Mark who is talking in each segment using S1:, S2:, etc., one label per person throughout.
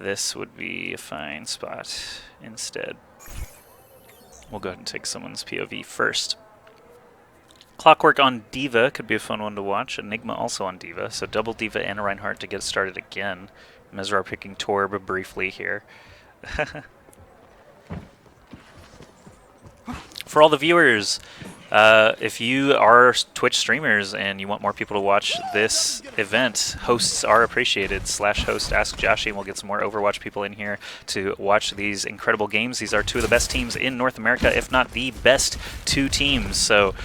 S1: this would be a fine spot instead. We'll go ahead and take someone's POV first. Clockwork on D.Va could be a fun one to watch. Enigma also on D.Va, so double D.Va and Reinhardt to get started again. Mesrawr picking Torb briefly here. For all the viewers, if you are Twitch streamers and you want more people to watch this event, hosts are appreciated. /host AskJoshy, and we'll get some more Overwatch people in here to watch these incredible games. These are two of the best teams in North America, if not the best two teams. So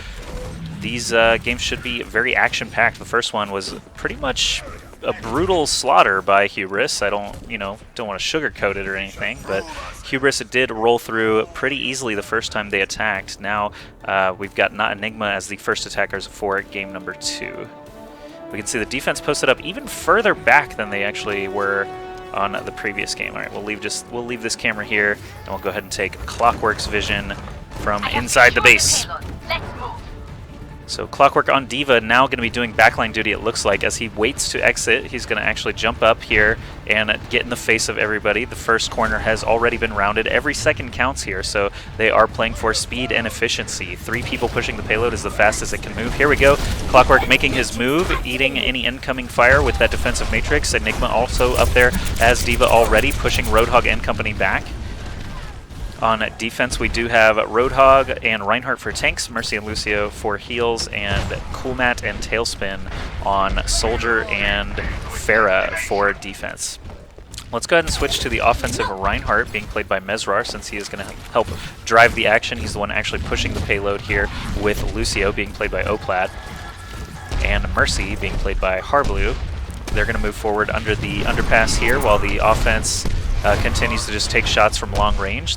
S1: these games should be very action-packed. The first one was pretty much a brutal slaughter by Hubris. I don't want to sugarcoat it or anything, but Hubris did roll through pretty easily the first time they attacked. Now we've got NotEnigma as the first attackers for game number 2. We can see the defense posted up even further back than they actually were on the previous game. All right, we'll leave this camera here, and we'll go ahead and take Clockwork's vision from inside the base. So Clockwork on D.Va now going to be doing backline duty, it looks like. As he waits to exit, he's going to actually jump up here and get in the face of everybody. The first corner has already been rounded. Every second counts here, so they are playing for speed and efficiency. 3 people pushing the payload is the fastest it can move. Here we go. Clockwork making his move, eating any incoming fire with that defensive matrix. Enigma also up there as D.Va already, pushing Roadhog and company back. On defense, we do have Roadhog and Reinhardt for tanks, Mercy and Lucio for heals, and Coolmat and Talespin on Soldier and Pharah for defense. Let's go ahead and switch to the offensive Reinhardt, being played by Mesrawr, since he is going to help drive the action. He's the one actually pushing the payload here, with Lucio being played by Oplaid, and Mercy being played by Harblue. They're going to move forward under the underpass here, while the offense continues to just take shots from long range.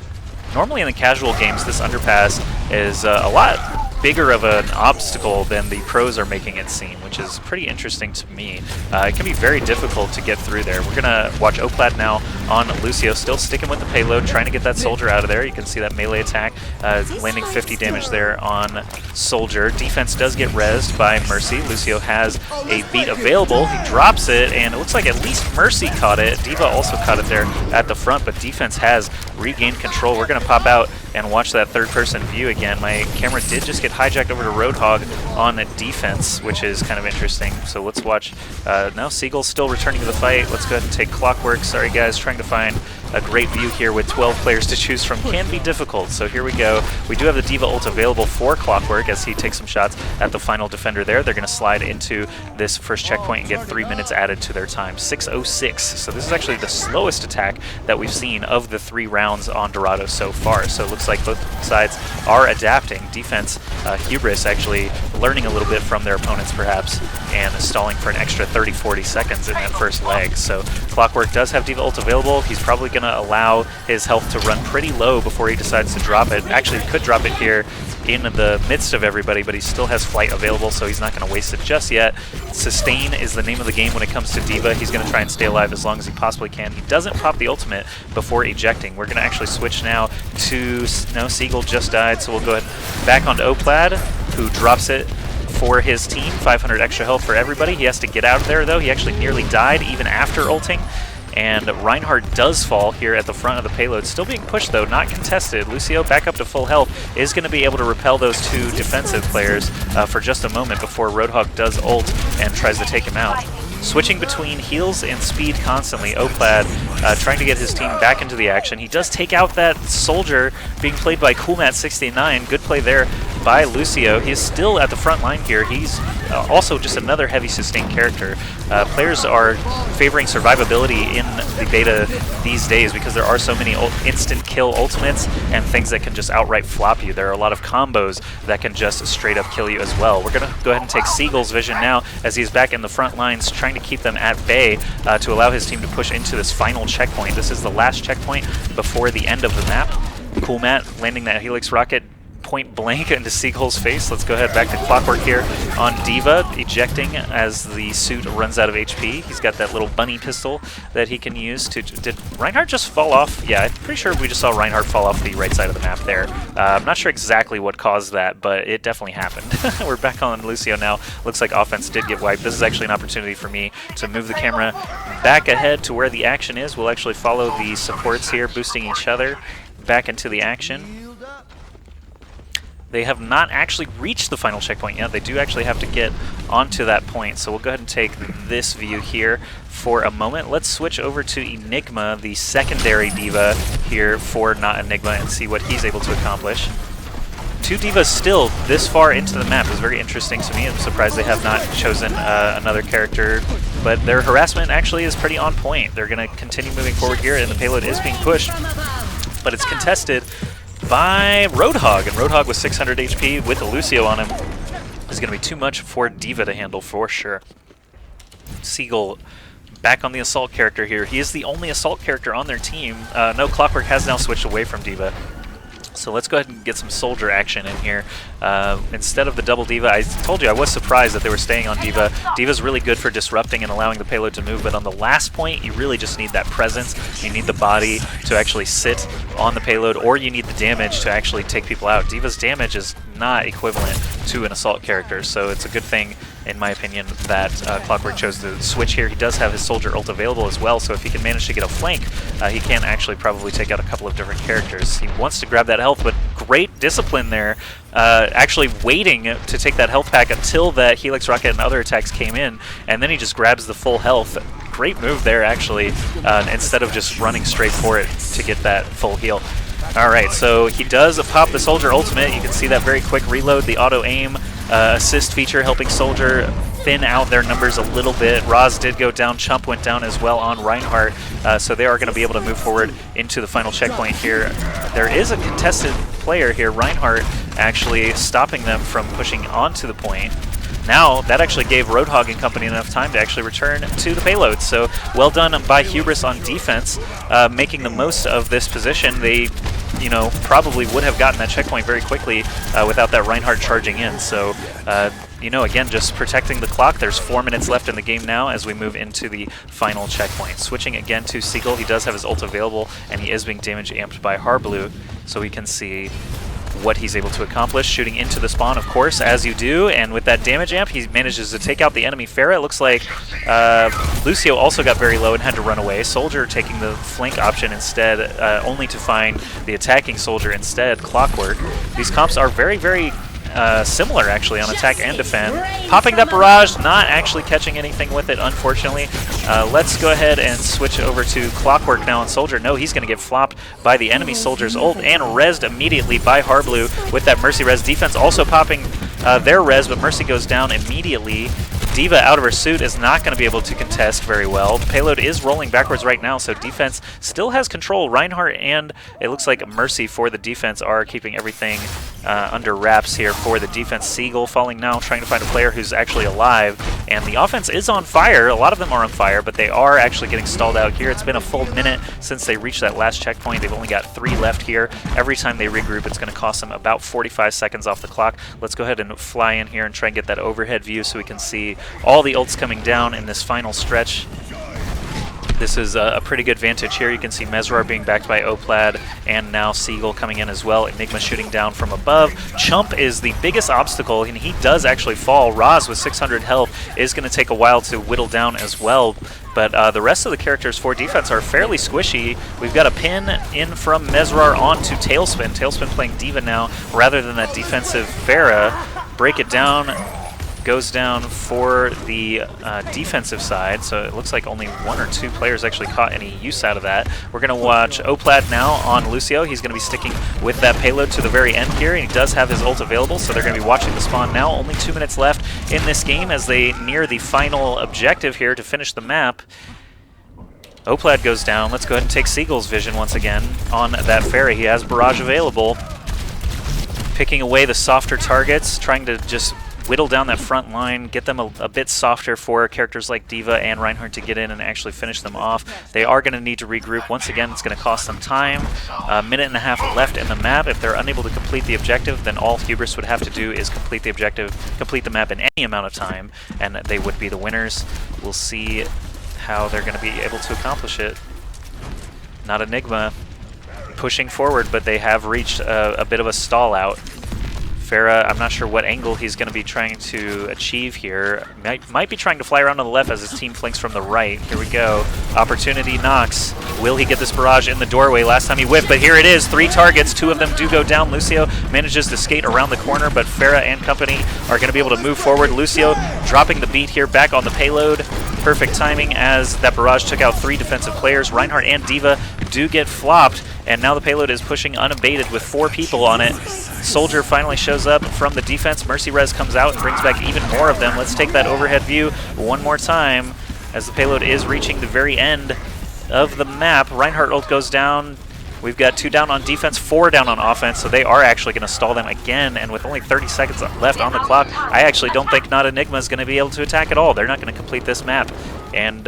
S1: Normally in the casual games, this underpass is a lot bigger of an obstacle than the pros are making it seem, which is pretty interesting to me. It can be very difficult to get through there. We're going to watch Oplaid now on Lucio, still sticking with the payload, trying to get that Soldier out of there. You can see that melee attack landing 50 damage there on Soldier. Defense does get rezzed by Mercy. Lucio has a beat available. He drops it, and it looks like at least Mercy caught it. D.Va also caught it there at the front, but defense has regained control. We're going to pop out and watch that third-person view again. My camera did just get hijacked over to Roadhog on defense, which is kind of interesting. So let's watch. Now Seagull's still returning to the fight. Let's go ahead and take Clockwork. Sorry guys, trying to find a great view here with 12 players to choose from can be difficult. So here we go. We do have the D.Va ult available for Clockwork as he takes some shots at the final defender there. They're going to slide into this first checkpoint and get 3 minutes added to their time. 6:06. So this is actually the slowest attack that we've seen of the 3 rounds on Dorado so far. So it looks like both sides are adapting. Defense, Hubris actually learning a little bit from their opponents perhaps, and stalling for an extra 30-40 seconds in that first leg. So Clockwork does have D.Va ult available. He's probably going to allow his health to run pretty low before he decides to drop it. Actually, he could drop it here in the midst of everybody, but he still has flight available, so he's not going to waste it just yet. Sustain is the name of the game when it comes to D.Va. He's going to try and stay alive as long as he possibly can. He doesn't pop the ultimate before ejecting. We're going to actually switch now to... No, Seagull just died, so we'll go ahead back onto Oplaid, who drops it for his team. 500 extra health for everybody. He has to get out of there, though. He actually nearly died even after ulting. And Reinhardt does fall here at the front of the payload. Still being pushed, though, not contested. Lucio, back up to full health, is going to be able to repel those 2 defensive players for just a moment before Roadhog does ult and tries to take him out. Switching between heals and speed constantly, Oplaid trying to get his team back into the action. He does take out that Soldier being played by Coolmat69. Good play there by Lucio. He's still at the front line here. He's also just another heavy sustained character. Players are favoring survivability in the beta these days because there are so many instant kill ultimates and things that can just outright flop you. There are a lot of combos that can just straight up kill you as well. We're going to go ahead and take Seagull's vision now as he's back in the front lines, trying to keep them at bay to allow his team to push into this final checkpoint. This is the last checkpoint before the end of the map. Coolmat landing that Helix rocket point blank into Seagull's face. Let's go ahead back to Clockwork here on D.Va, ejecting as the suit runs out of HP. He's got that little bunny pistol that he can use to... Did Reinhardt just fall off? Yeah, I'm pretty sure we just saw Reinhardt fall off the right side of the map there. I'm not sure exactly what caused that, but it definitely happened. We're back on Lucio now. Looks like offense did get wiped. This is actually an opportunity for me to move the camera back ahead to where the action is. We'll actually follow the supports here, boosting each other back into the action. They have not actually reached the final checkpoint yet. They do actually have to get onto that point. So we'll go ahead and take this view here for a moment. Let's switch over to Enigma, the secondary D.Va here for NotEnigma, and see what he's able to accomplish. 2 D.Vas still this far into the map is very interesting to me. I'm surprised they have not chosen another character, but their harassment actually is pretty on point. They're going to continue moving forward here, and the payload is being pushed, but it's contested by Roadhog, and Roadhog with 600 HP with the Lucio on him is going to be too much for D.Va to handle for sure. Seagull back on the Assault character here. He is the only Assault character on their team. No, Clockwork has now switched away from D.Va. So let's go ahead and get some soldier action in here. Instead of the double D.Va, I told you I was surprised that they were staying on D.Va. D.Va's really good for disrupting and allowing the payload to move, but on the last point, you really just need that presence. You need the body to actually sit on the payload, or you need the damage to actually take people out. D.Va's damage is not equivalent to an Assault character, so it's a good thing, in my opinion, that Clockwork chose to switch here. He does have his soldier ult available as well, so if he can manage to get a flank, he can actually probably take out a couple of different characters. He wants to grab that health, but great discipline there, actually waiting to take that health pack until that Helix Rocket and other attacks came in, and then he just grabs the full health. Great move there, actually, instead of just running straight for it to get that full heal. Alright, so he does pop the Soldier ultimate. You can see that very quick reload, the auto-aim assist feature helping Soldier thin out their numbers a little bit. Roz did go down, Chump went down as well on Reinhardt, so they are going to be able to move forward into the final checkpoint here. There is a contested player here, Reinhardt, actually stopping them from pushing onto the point. Now, that actually gave Roadhog and company enough time to actually return to the payload. So, well done by Hubris on defense, making the most of this position. They, probably would have gotten that checkpoint very quickly without that Reinhardt charging in. So, again, just protecting the clock. There's 4 minutes left in the game now as we move into the final checkpoint. Switching again to Seagull. He does have his ult available, and he is being damage amped by Harblue, so we can see what he's able to accomplish, shooting into the spawn, of course, as you do, and with that damage amp, he manages to take out the enemy Pharah. It looks like Lucio also got very low and had to run away. Soldier taking the flank option instead, only to find the attacking Soldier instead, Clockwork. These comps are very, very similar, actually, on attack and defend. Popping that barrage, not actually catching anything with it, unfortunately. Let's go ahead and switch over to Clockwork now on Soldier. No, he's going to get flopped by the enemy Soldier's ult and rezzed immediately by Harblue with that Mercy res. Defense also popping their res, but Mercy goes down immediately. D.Va out of her suit is not going to be able to contest very well. Payload is rolling backwards right now, so defense still has control. Reinhardt and it looks like Mercy for the defense are keeping everything under wraps here for the defense. Seagull falling now, trying to find a player who's actually alive, and the offense is on fire. A lot of them are on fire, but they are actually getting stalled out here. It's been a full minute since they reached that last checkpoint. They've only got 3 left here. Every time they regroup, it's going to cost them about 45 seconds off the clock. Let's go ahead and fly in here and try and get that overhead view so we can see all the ults coming down in this final stretch. This is a pretty good vantage here. You can see Mesrawr being backed by Oplaid, and now Seagull coming in as well. Enigma shooting down from above. Chump is the biggest obstacle, and he does actually fall. Roz with 600 health is going to take a while to whittle down as well. But the rest of the characters for defense are fairly squishy. We've got a pin in from Mesrawr onto Talespin. Talespin playing D.Va now rather than that defensive Pharah. Break it down. Goes down for the defensive side, so it looks like only 1 or 2 players actually caught any use out of that. We're going to watch Oplaid now on Lucio. He's going to be sticking with that payload to the very end here, and he does have his ult available, so they're going to be watching the spawn now. Only 2 minutes left in this game as they near the final objective here to finish the map. Oplaid goes down. Let's go ahead and take Seagull's vision once again on that Pharah. He has barrage available. Picking away the softer targets, trying to just whittle down that front line, get them a bit softer for characters like D.Va and Reinhardt to get in and actually finish them off. They are going to need to regroup. Once again, it's going to cost them time. A minute and a half left in the map. If they're unable to complete the objective, then all Hubris would have to do is complete the objective, complete the map in any amount of time, and they would be the winners. We'll see how they're going to be able to accomplish it. NotEnigma pushing forward, but they have reached a bit of a stall out. Pharah, I'm not sure what angle he's going to be trying to achieve here. Might be trying to fly around on the left as his team flanks from the right. Here we go. Opportunity knocks. Will he get this barrage in the doorway? Last time he whiffed, but here it is. 3 targets. 2 of them do go down. Lucio manages to skate around the corner, but Pharah and company are going to be able to move forward. Lucio dropping the beat here back on the payload. Perfect timing as that barrage took out 3 defensive players. Reinhardt and D.Va do get flopped, and now the payload is pushing unabated with 4 people on it. Soldier finally shows up from the defense. Mercy Res comes out and brings back even more of them. Let's take that overhead view one more time as the payload is reaching the very end of the map. Reinhardt ult goes down. We've got 2 down on defense, 4 down on offense, so they are actually going to stall them again, and with only 30 seconds left on the clock, I actually don't think NotEnigma is going to be able to attack at all. They're not going to complete this map, and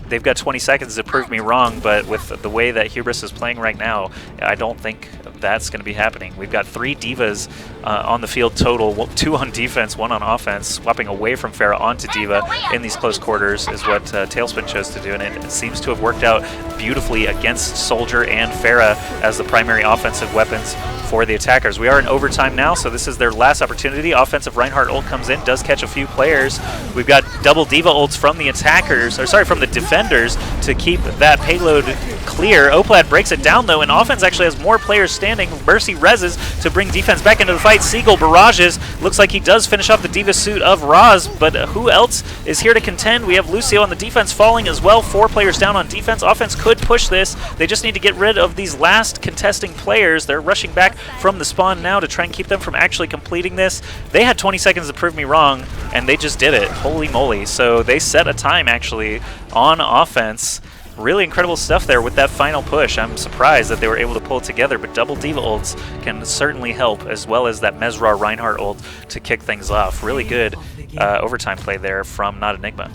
S1: they've got 20 seconds to prove me wrong, but with the way that Hubris is playing right now, I don't think that's going to be happening. We've got 3 D.Vas on the field total, 2 on defense, 1 on offense, swapping away from Pharah onto D.Va in these close quarters is what Talespin chose to do, and it seems to have worked out beautifully against Soldier and Pharah as the primary offensive weapons for the attackers. We are in overtime now, so this is their last opportunity. Offensive Reinhardt ult comes in, does catch a few players. We've got double D.Va ults from the attackers, or sorry, from the defenders to keep that payload clear. Oplaid breaks it down though, and offense actually has more players standing. Mercy reses to bring defense back into the fight. Seagull barrages. Looks like he does finish off the D.Va suit of Roz, but who else is here to contend? We have Lucio on the defense falling as well. 4 players down on defense. Offense could push this. They just need to get rid of these last contesting players. They're rushing back from the spawn now to try and keep them from actually completing this. They had 20 seconds to prove me wrong, and they just did it. Holy moly. So they set a time actually on offense. Really incredible stuff there with that final push. I'm surprised that they were able to pull it together, but double D.Va ults can certainly help, as well as that Mesrawr Reinhardt ult to kick things off. Really good overtime play there from NotEnigma.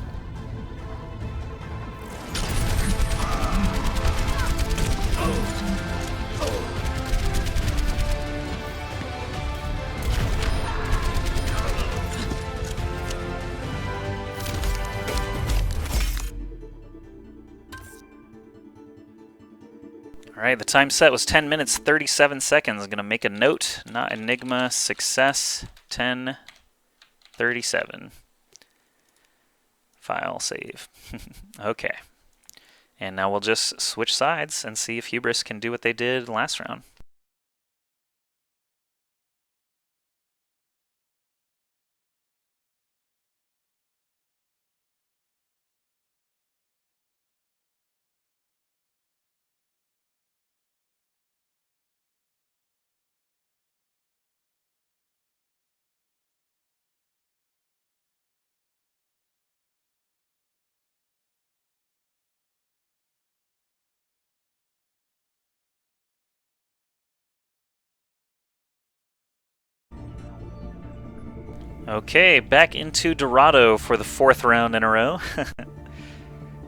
S1: All right, the time set was 10 minutes, 37 seconds. I'm going to make a note. NotEnigma success 10:37. File save. Okay. And now we'll just switch sides and see if Hubris can do what they did last round. Okay, back into Dorado for the 4th round in a row.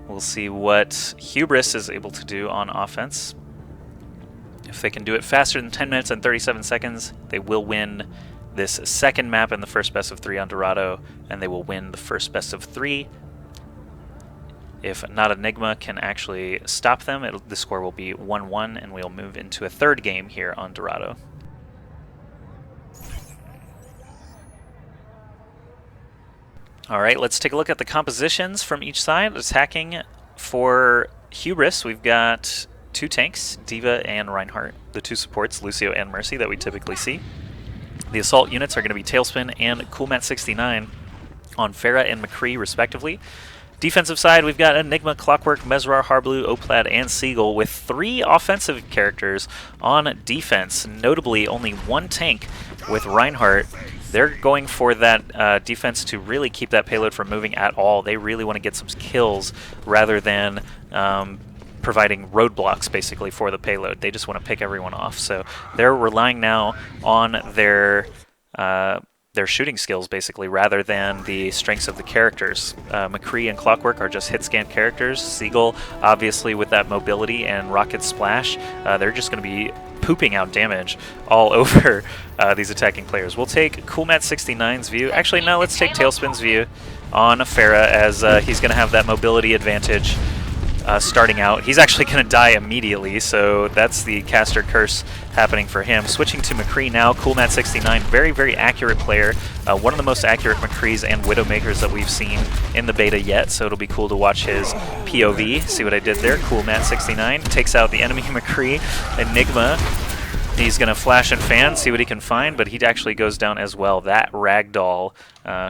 S1: We'll see what Hubris is able to do on offense. If they can do it faster than 10 minutes and 37 seconds, they will win this second map in the first best of 3 on Dorado, and they will win the first best of 3. If NotEnigma can actually stop them, the score will be 1-1, and we'll move into a 3rd game here on Dorado. Alright, let's take a look at the compositions from each side. Attacking for Hubris, we've got 2 tanks, D.Va and Reinhardt. The 2 supports, Lucio and Mercy, that we typically see. The assault units are going to be Talespin and Coolmat69 on Pharah and McCree, respectively. Defensive side, we've got Enigma, Clockwork, Mesrawr, Harblue, Oplaid, and Seagull, with 3 offensive characters on defense. Notably, only 1 tank with Reinhardt. They're going for that defense to really keep that payload from moving at all. They really want to get some kills rather than providing roadblocks, basically, for the payload. They just want to pick everyone off. So they're relying now on their their shooting skills, basically, rather than the strengths of the characters. McCree and Clockwork are just hit scan characters. Seagull, obviously, with that mobility and rocket splash, they're just going to be pooping out damage all over these attacking players. We'll take CoolMat69's view. Actually, no, let's take Talespin's view on Pharah, as he's going to have that mobility advantage starting out. He's actually going to die immediately, so that's the caster curse happening for him. Switching to McCree now, CoolMat69, very, very accurate player. One of the most accurate McCrees and Widowmakers that we've seen in the beta yet, so it'll be cool to watch his POV. See what I did there? CoolMat69 takes out the enemy McCree. Enigma, he's going to flash and fan, see what he can find, but he actually goes down as well. That ragdoll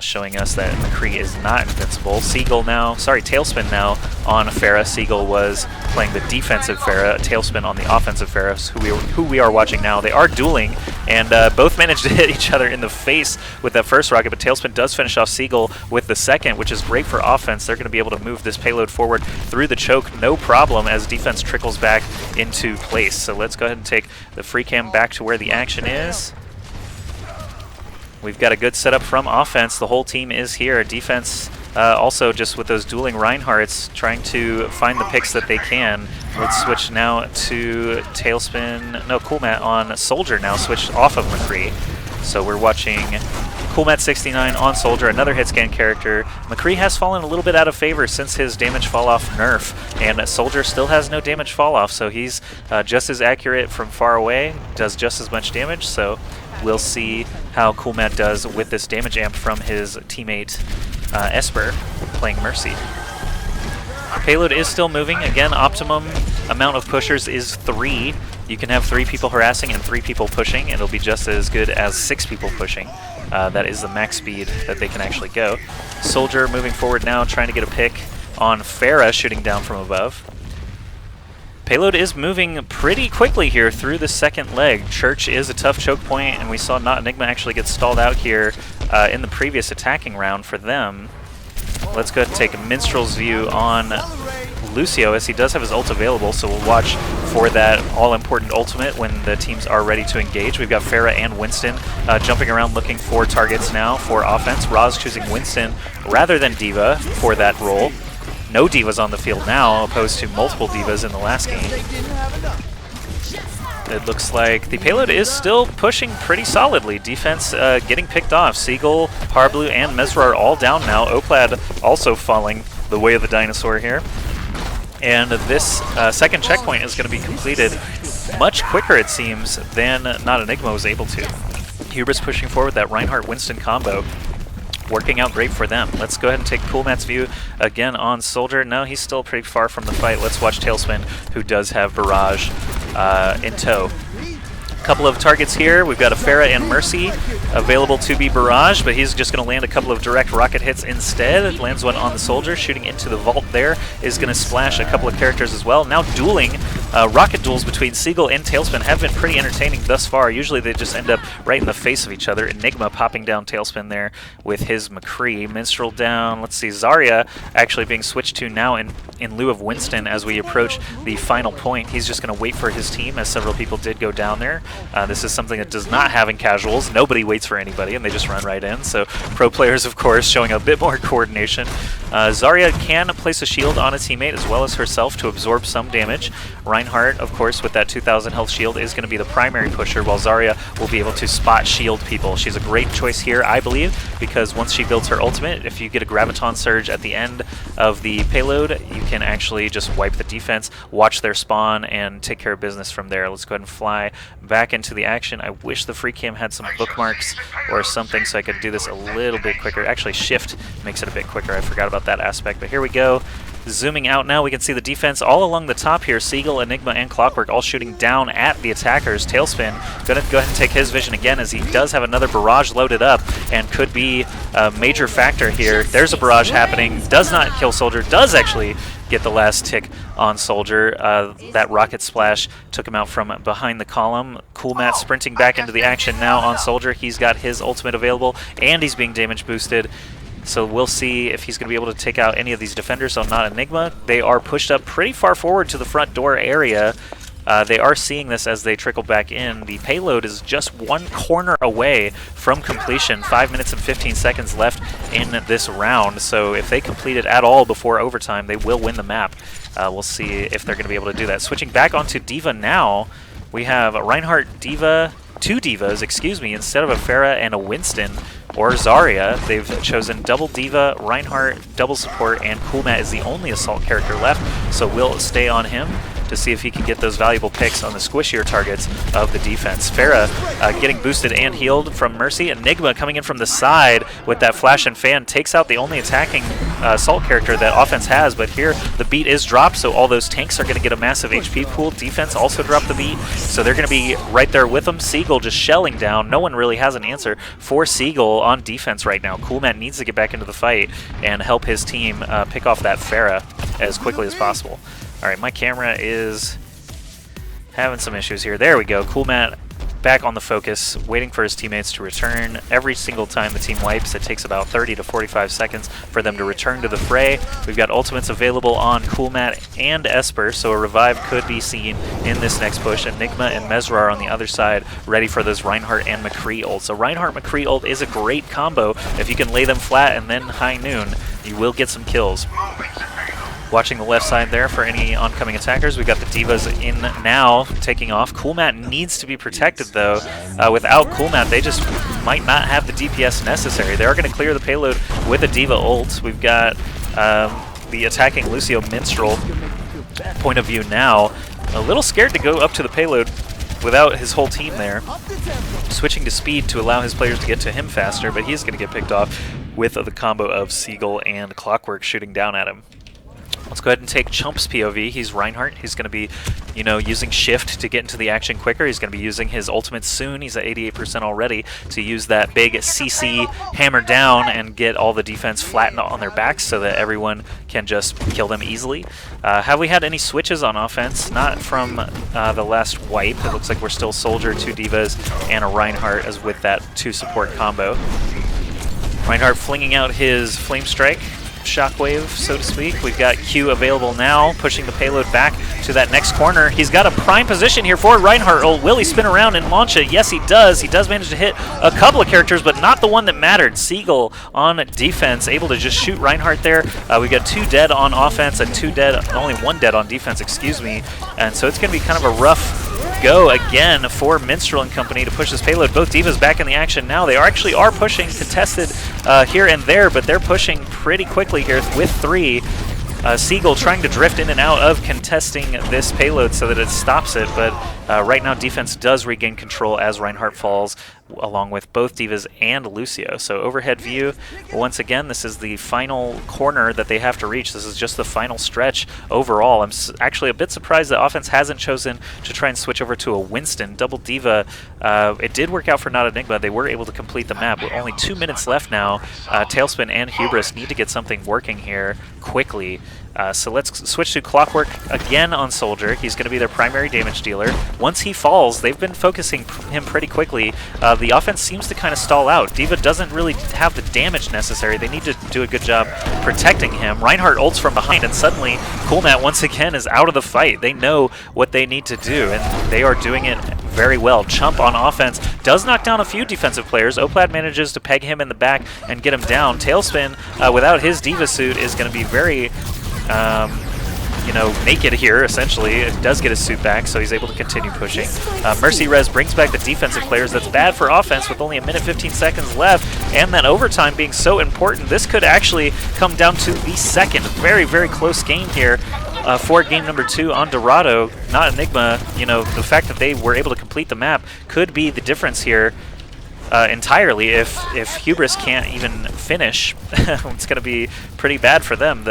S1: showing us that McCree is not invincible. Seagull now, sorry, Talespin now on Pharah. Seagull was playing the defensive Pharah, Talespin on the offensive Pharah, who we are watching now. They are dueling, and both managed to hit each other in the face with that first rocket, but Talespin does finish off Seagull with the second, which is great for offense. They're going to be able to move this payload forward through the choke, no problem, as defense trickles back into place. So let's go ahead and take the free cam back to where the action is. We've got a good setup from offense. The whole team is here. Defense also just with those dueling Reinhardts trying to find the picks that they can. Let's switch now to Talespin. No, CoolMat on Soldier now, switched off of McCree. So we're watching CoolMat69 on Soldier, another hit scan character. McCree has fallen a little bit out of favor since his damage fall off nerf, and Soldier still has no damage fall off, so he's just as accurate from far away, does just as much damage, so we'll see how CoolMat does with this damage amp from his teammate Esper playing Mercy. Payload is still moving. Again, optimum amount of pushers is 3. You can have 3 people harassing and 3 people pushing, and it'll be just as good as 6 people pushing. That is the max speed that they can actually go. Soldier moving forward now, trying to get a pick on Pharah, shooting down from above. Payload is moving pretty quickly here through the second leg. Church is a tough choke point, and we saw NotEnigma actually get stalled out here in the previous attacking round for them. Let's go ahead and take Minstrel's view on Lucio, as he does have his ult available, so we'll watch for that all-important ultimate when the teams are ready to engage. We've got Pharah and Winston jumping around looking for targets now for offense. Roz choosing Winston rather than D.Va for that role. No D.Vas on the field now, opposed to multiple D.Vas in the last game. It looks like the payload is still pushing pretty solidly. Defense getting picked off. Seagull, Harblu, and Mesrawr all down now. Oplaid also falling the way of the dinosaur here. And this second checkpoint is going to be completed much quicker, it seems, than NotEnigma was able to. Hubris pushing forward that Reinhardt-Winston combo. Working out great for them. Let's go ahead and take CoolMat's view again on Soldier. No, he's still pretty far from the fight. Let's watch Talespin, who does have Barrage in tow. Couple of targets here. We've got a Pharah and Mercy available to be barraged, but he's just going to land a couple of direct rocket hits instead. Lands one on the Soldier, shooting into the vault there. Is going to splash a couple of characters as well. Now dueling. Rocket duels between Seagull and Talespin have been pretty entertaining thus far. Usually they just end up right in the face of each other. Enigma popping down Talespin there with his McCree. Minstrel down. Let's see, Zarya actually being switched to now in lieu of Winston as we approach the final point. He's just going to wait for his team, as several people did go down there. This is something that does not have in casuals. Nobody waits for anybody, and they just run right in. So pro players, of course, showing a bit more coordination. Zarya can place a shield on a teammate as well as herself to absorb some damage. Reinhardt, of course, with that 2,000 health shield, is going to be the primary pusher, while Zarya will be able to spot shield people. She's a great choice here, I believe, because once she builds her ultimate, if you get a Graviton Surge at the end of the payload, you can actually just wipe the defense, watch their spawn, and take care of business from there. Let's go ahead and fly back into the action. I wish the free cam had some bookmarks or something so I could do this a little bit quicker. Actually, shift makes it a bit quicker. I forgot about that aspect, but here we go. Zooming out now, we can see the defense all along the top here. Seagull, Enigma, and Clockwork all shooting down at the attackers. Talespin going to go ahead and take his vision again, as he does have another barrage loaded up and could be a major factor here. There's a barrage happening. Does not kill Soldier. Does actually get the last tick on Soldier. That rocket splash took him out from behind the column. CoolMat sprinting back into the action now on Soldier. He's got his ultimate available, and he's being damage boosted. So we'll see if he's going to be able to take out any of these defenders on NotEnigma. They are pushed up pretty far forward to the front door area. they are seeing this as they trickle back in. The payload is just one corner away from completion. 5 minutes and 15 seconds left in this round. So if they complete it at all before overtime, they will win the map. We'll see if they're going to be able to do that. Switching back onto D.Va now, we have Reinhardt, D.Va, 2 D.Vas, excuse me, instead of a Pharah and a Winston or Zarya. They've chosen double D.Va, Reinhardt, double support, and Coolmat is the only Assault character left, so we'll stay on him to see if he can get those valuable picks on the squishier targets of the defense. Pharah getting boosted and healed from Mercy. Enigma coming in from the side with that flash and fan takes out the only attacking Assault character that offense has, but here the beat is dropped, so all those tanks are going to get a massive HP pool. Defense also dropped the beat, so they're going to be right there with them. Seagull just shelling down. No one really has an answer for Seagull on defense right now. Coolmat needs to get back into the fight and help his team pick off that Pharah as quickly as possible. All right, my camera is having some issues here. There we go. Coolmat back on the focus, waiting for his teammates to return. Every single time the team wipes, it takes about 30 to 45 seconds for them to return to the fray. We've got ultimates available on Coolmat and Esper, so a revive could be seen in this next push. Enigma and Mesrawr on the other side, ready for those Reinhardt and McCree ult. So Reinhardt-McCree ult is a great combo. If you can lay them flat and then high noon, you will get some kills. Watching the left side there for any oncoming attackers. We've got the D.Vas in now, taking off. Coolmat needs to be protected, though. Without Coolmat, they just might not have the DPS necessary. They are going to clear the payload with a D.Va ult. We've got the attacking Lucio Minstrel point of view now. A little scared to go up to the payload without his whole team there. Switching to speed to allow his players to get to him faster, but he's going to get picked off with the combo of Seagull and Clockwork shooting down at him. Let's go ahead and take Chump's POV. He's Reinhardt. He's going to be, using shift to get into the action quicker. He's going to be using his ultimate soon. He's at 88% already to use that big CC hammer down and get all the defense flattened on their backs so that everyone can just kill them easily. Have we had any switches on offense? Not from the last wipe. It looks like we're still Soldier, 2 D.Vas, and a Reinhardt as with that 2 support combo. Reinhardt flinging out his Flame Strike. Shockwave, so to speak. We've got Q available now, pushing the payload back to that next corner. He's got a prime position here for Reinhardt. Oh, will he spin around and launch it? Yes, he does. He does manage to hit a couple of characters, but not the one that mattered. Seagull on defense, able to just shoot Reinhardt there. We got 2 dead on offense and 2 dead, only 1 dead on defense, excuse me. And so it's going to be kind of a rough go again for Minstrel and company to push this payload. Both D.Vas back in the action now. They actually are pushing contested here and there, but they're pushing pretty quickly here with 3. Seagull trying to drift in and out of contesting this payload so that it stops it, but right now defense does regain control as Reinhardt falls, along with both D.Vas and Lucio. So overhead view, once again, this is the final corner that they have to reach. This is just the final stretch overall. I'm actually a bit surprised that offense hasn't chosen to try and switch over to a Winston. Double D.Va, it did work out for NotEnigma. They were able to complete the map with only 2 minutes left now. Talespin and Hubris need to get something working here quickly. So let's switch to Clockwork again on Soldier. He's going to be their primary damage dealer. Once he falls, they've been focusing him pretty quickly. The offense seems to kind of stall out. D.Va doesn't really have the damage necessary. They need to do a good job protecting him. Reinhardt ults from behind, and suddenly Coolmat once again is out of the fight. They know what they need to do, and they are doing it very well. Chump on offense does knock down a few defensive players. Oplaid manages to peg him in the back and get him down. Talespin, without his D.Va suit, is going to be very naked here, essentially. It does get his suit back, so he's able to continue pushing. Mercy Res brings back the defensive players. That's bad for offense with only 1 minute 15 seconds left, and that overtime being so important. This could actually come down to the second. Very, very close game here for game number 2 on Dorado. NotEnigma, the fact that they were able to complete the map could be the difference here. Entirely. If Hubris can't even finish, it's going to be pretty bad for them.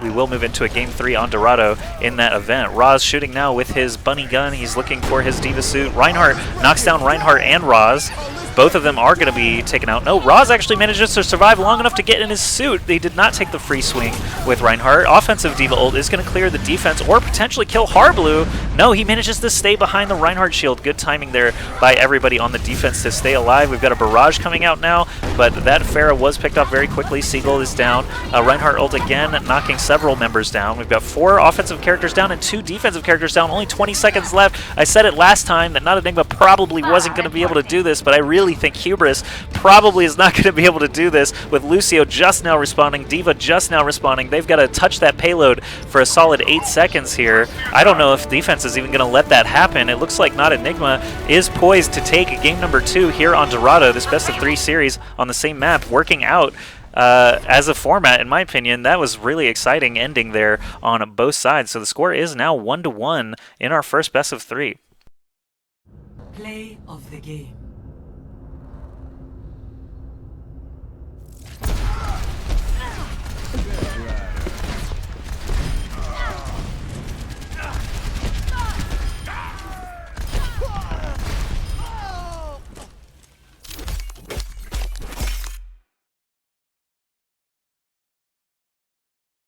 S1: We will move into a game 3 on Dorado in that event. Roz shooting now with his bunny gun. He's looking for his D.Va suit. Reinhardt knocks down Reinhardt and Roz. both of them are going to be taken out. No, Roz actually manages to survive long enough to get in his suit. They did not take the free swing with Reinhardt. Offensive D.Va ult is going to clear the defense or potentially kill Harblue. No, he manages to stay behind the Reinhardt shield. Good timing there by everybody on the defense to stay alive. We've got a barrage coming out now, but that Pharah was picked up very quickly. Seagull is down. Reinhardt ult again, knocking several members down. We've got 4 offensive characters down and 2 defensive characters down. Only 20 seconds left. I said it last time that NotEnigma probably wasn't going to be able to do this, but I really think Hubris probably is not going to be able to do this with Lucio just now responding, D.Va just now responding. They've got to touch that payload for a solid 8 seconds here. I don't know if defense is even going to let that happen. It looks like NotEnigma is poised to take game number 2 here on Dorado, this best of 3 series on the same map, working out as a format. In my opinion, that was really exciting ending there on both sides. So the score is now 1-1 in our first best of 3.
S2: Play of the game.